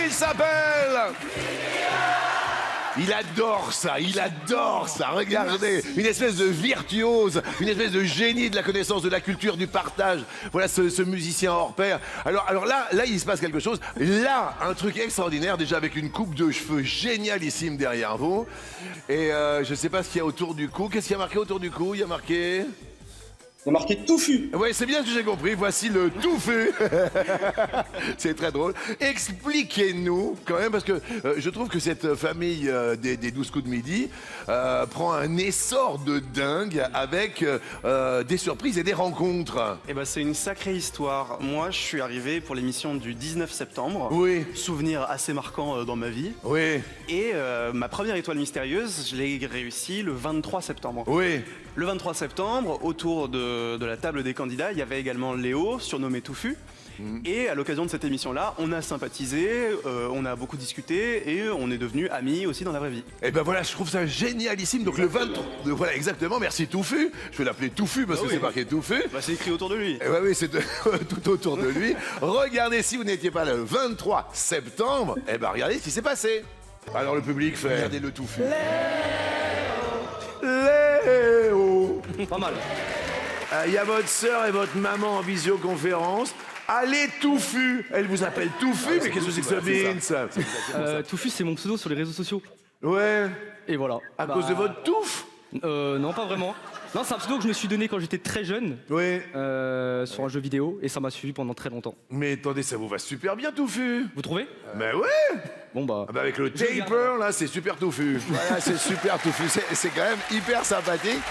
il s'appelle... Il adore ça, regardez, une espèce de virtuose, une espèce de génie de la connaissance, de la culture, du partage. Voilà ce musicien hors pair. Alors là, il se passe quelque chose. Là, un truc extraordinaire, déjà avec une coupe de cheveux génialissime derrière vous. Et je sais pas ce qu'il y a autour du cou. Qu'est-ce qu'il y a marqué autour du cou? Il y a marqué... Il y a marqué touffu. Ouais, c'est bien ce que j'ai compris. Voici le touffu. C'est très drôle. Expliquez-nous, quand même, parce que je trouve que cette famille des 12 coups de midi prend un essor de dingue avec des surprises et des rencontres. Eh ben, c'est une sacrée histoire. Moi, je suis arrivé pour l'émission du 19 septembre. Oui. Souvenir assez marquant dans ma vie. Oui, Et ma première étoile mystérieuse, je l'ai réussi le 23 septembre. oui. Le 23 septembre, autour de la table des candidats, il y avait également Léo, surnommé Touffu. Et à l'occasion de cette émission-là, on a sympathisé, on a beaucoup discuté et on est devenus amis aussi dans la vraie vie. Et ben voilà, je trouve ça génialissime. Donc le 23... Voilà, exactement, merci Touffu. Je vais l'appeler Touffu parce que c'est marqué Touffu. Bah, c'est écrit autour de lui. Eh ben oui, c'est tout autour de lui. Regardez, si vous n'étiez pas là le 23 septembre, eh ben regardez ce qui s'est passé. Alors le public fait... Regardez le Touffu. Léo. Pas mal. Il y a votre sœur et votre maman en visioconférence. Allez Touffu. Elle vous appelle Touffu, mais qu'est-ce que c'est que ce beans? Touffu, c'est mon pseudo sur les réseaux sociaux. Ouais, Et voilà. à cause de votre touffe. Non, pas vraiment. Non, c'est un pseudo que je me suis donné quand j'étais très jeune Oui. sur un jeu vidéo et ça m'a suivi pendant très longtemps. Mais attendez, ça vous va super bien Touffu. Vous trouvez? Mais ouais. Bon bah. Ah bah avec le Je garde. taper, là, c'est super Touffu. Voilà, c'est super Touffu. C'est quand même hyper sympathique.